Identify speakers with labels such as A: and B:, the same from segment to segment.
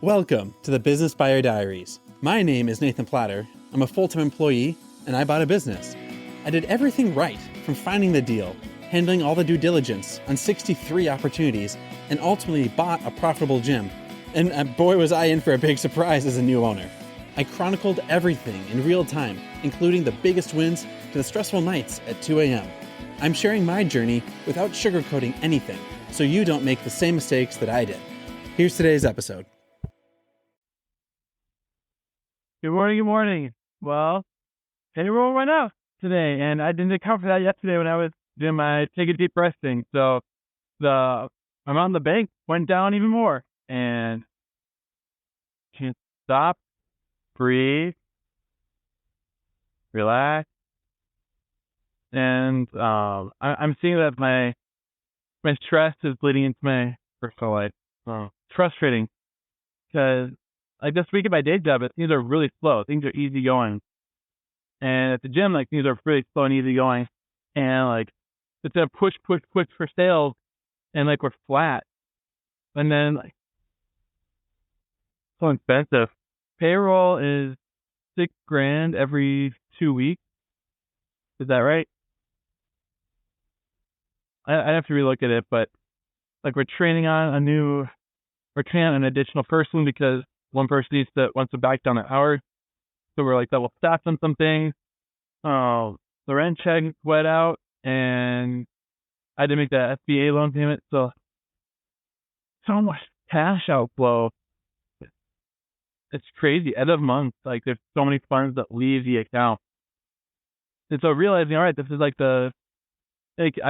A: Welcome to the Business Buyer Diaries. My name is Nathan Platter. I'm a full-time employee, and I bought a business. I did everything right, from finding the deal, handling all the due diligence on 63 opportunities, and ultimately bought a profitable gym. And boy, was I in for a big surprise as a new owner. I chronicled everything in real time, including the biggest wins to the stressful nights at 2 a.m. I'm sharing my journey without sugarcoating anything, so you don't make the same mistakes that I did. Here's today's episode.
B: Good morning. Well, payroll went out today, and I didn't account for that yesterday when I was doing my take a deep breath thing. So the amount in the bank went down even more, and can't stop, breathe, relax, and I'm seeing that my stress is bleeding into my personal life. It's frustrating because like this week at my day job, things are really slow. Things are easy going. And at the gym, like things are really slow and easy going. And like it's a push for sales, and like we're flat. And then like so expensive. Payroll is $6,000 every 2 weeks. Is that right? I have to relook at it, but like we're training on an additional person because one person wants to back down an hour. So we're like double staffed on some things. The rent check went out, and I had to make that SBA loan payment. So much cash outflow. It's crazy. End of month, like there's so many funds that leave the account. And so realizing, all right, this is like I've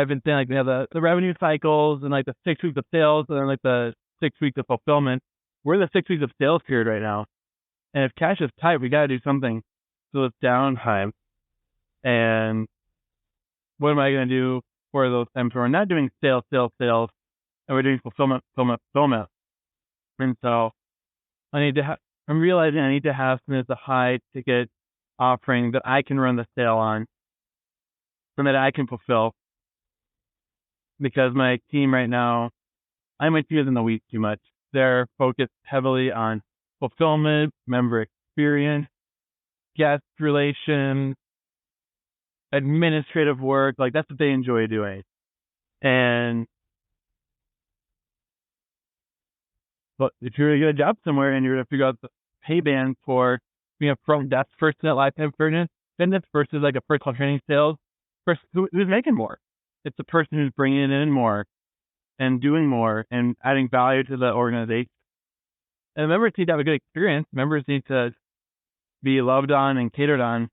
B: been saying, like we have the revenue cycles and like the 6 weeks of sales and then like the 6 weeks of fulfillment. We're in the 6 weeks of sales period right now. And if cash is tight, we got to do something. So it's downtime. And what am I going to do for those times where we're not doing sales, and we're doing fulfillment? And so I'm realizing I need to have something that's a high ticket offering that I can run the sale on and that I can fulfill. Because my team right now, my team is in the weeds too much. They're focused heavily on fulfillment, member experience, guest relations, administrative work. Like that's what they enjoy doing. But if you're going to get a job somewhere and you're going to figure out the pay band for being a front desk person at Lifetime Fitness versus like a personal training sales person who's making more. It's the person who's bringing in more and doing more and adding value to the organization. And members need to have a good experience. Members need to be loved on and catered on.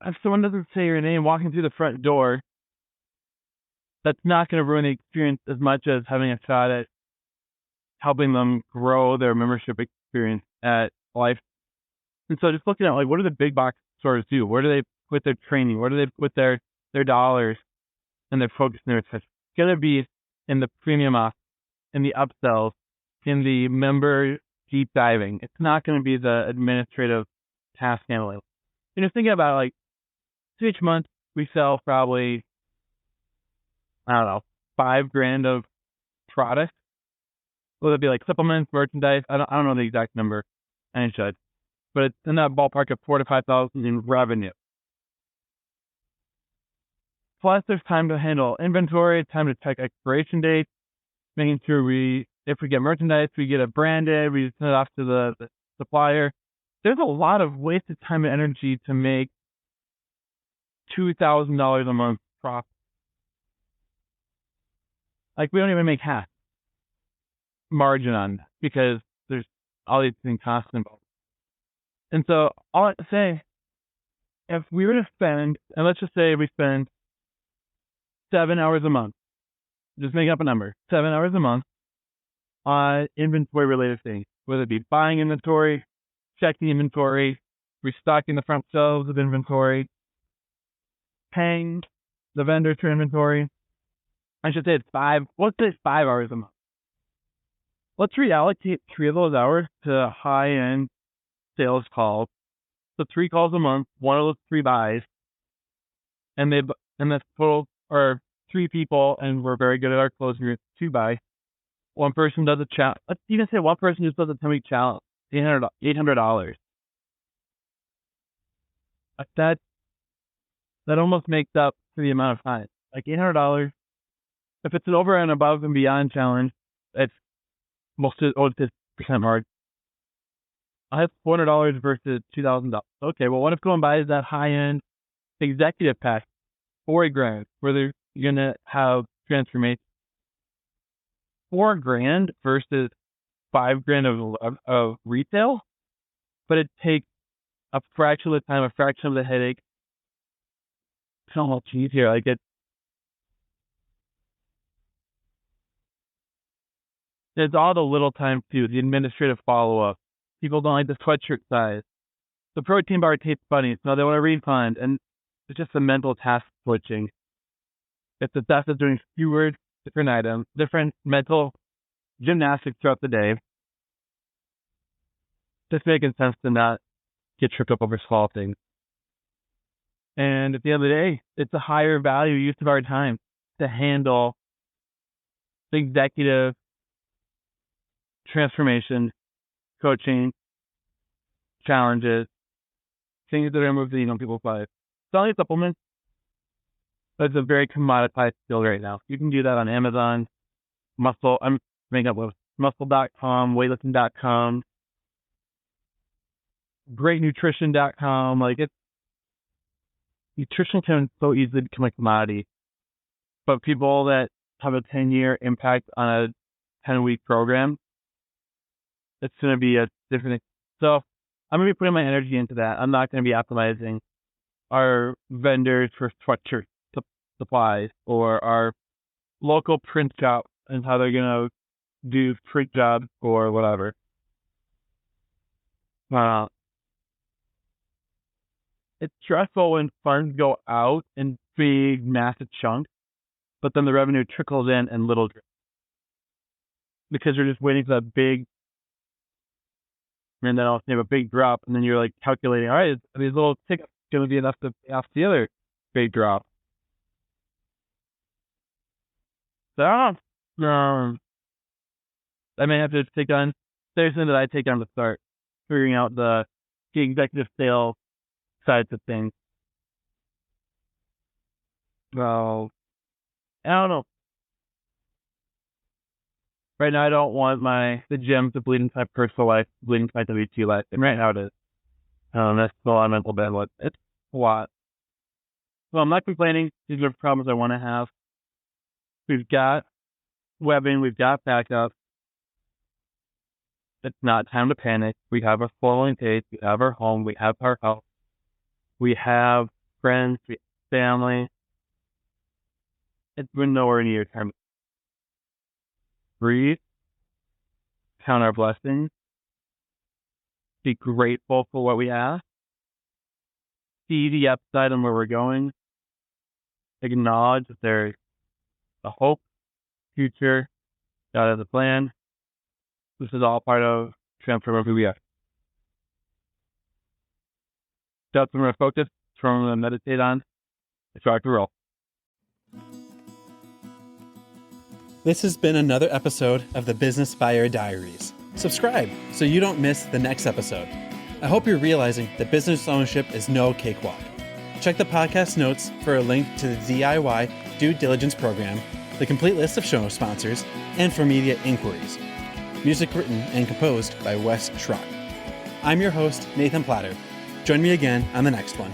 B: If someone doesn't say your name walking through the front door, that's not going to ruin the experience as much as having a shot at helping them grow their membership experience at Life. And so just looking at like what do the big box stores do? Where do they put their training? Where do they put their dollars and their focus and their attention? It's going to be in the premium off, in the upsells, in the member deep diving. It's not going to be the administrative task handling. And just thinking about like, so each month we sell probably, $5,000 of products. Will it be like supplements, merchandise? I don't know the exact number. I should. But it's in that ballpark of $4,000 to $5,000 in revenue. Plus, there's time to handle inventory, time to check expiration dates, making sure if we get merchandise, we get it branded, we send it off to the supplier. There's a lot of wasted time and energy to make $2,000 a month profit. Like we don't even make half margin on that because there's all these things costs involved. And so all I have to say, if we were to spend, and let's just say we spend 7 hours a month, just making up a number, 7 hours a month on inventory related things, whether it be buying inventory, checking inventory, restocking the front shelves of inventory, paying the vendor for inventory. I should say let's say 5 hours a month. Let's reallocate 3 of those hours to high-end sales calls. So 3 calls a month, one of those 3 buys, and that's total, or 3 people, and we're very good at our closing rates, 2 buy. one person does a challenge. Let's even say one person just does a 10-week challenge, $800. That almost makes up for the amount of time. Like $800. If it's an over and above and beyond challenge, it's most of 50% margin. I have $400 versus $2,000. Okay, well, what if going buys that high-end executive pack, $40,000, where you're gonna have transformation? $4,000 versus $5,000 of retail, but it takes a fraction of the time, a fraction of the headache. It's not much easier. Like there's all the little time too, the administrative follow-up. People don't like the sweatshirt size. The protein bar tastes funny, so they want to refund, and it's just a mental task switching. If the staff is doing fewer different items, different mental gymnastics throughout the day, just making sense to not get tripped up over small things. And at the end of the day, it's a higher value use of our time to handle the executive transformation, coaching, challenges, things that are moving on people's lives. Selling supplements, that's a very commoditized skill right now. You can do that on Amazon, I'm making up with muscle.com, weightlifting.com, greatnutrition.com. Like nutrition can so easily become a commodity. But people that have a 10-year impact on a 10-week program, it's going to be a different. So I'm going to be putting my energy into that. I'm not going to be optimizing our vendors for sweatshirt supplies or our local print shop and how they're going to do print jobs or whatever. It's stressful when funds go out in big, massive chunks, but then the revenue trickles in little drips. Because you're just waiting for that big, and then also you have a big drop, and then you're like calculating, all right, are these little tickets going to be enough to pay off the other big drop? So I may have to take on, there's something that I take on to start figuring out the executive sales sides of things. Well, I don't know. Right now, I don't want the gym to bleed into my personal life, bleed into my W2 life. And right now it is. That's a lot of mental bandwidth. It's a lot. Well, I'm not complaining. These are problems I want to have. We've got webbing. We've got backup. It's not time to panic. We have our flowing pace. We have our home. We have our health. We have friends. We have family. It's been nowhere near time. Breathe, count our blessings, be grateful for what we have, see the upside and where we're going, acknowledge that there's a hope, future, God has a plan. This is all part of transforming who we are. That's what I'm going to focus, that's what I'm going to meditate on. It's rock and roll.
A: This has been another episode of the Business Buyer Diaries. Subscribe so you don't miss the next episode. I hope you're realizing that business ownership is no cakewalk. Check the podcast notes for a link to the DIY due diligence program, the complete list of show sponsors, and for media inquiries. Music written and composed by Wes Schrock. I'm your host, Nathan Platter. Join me again on the next one.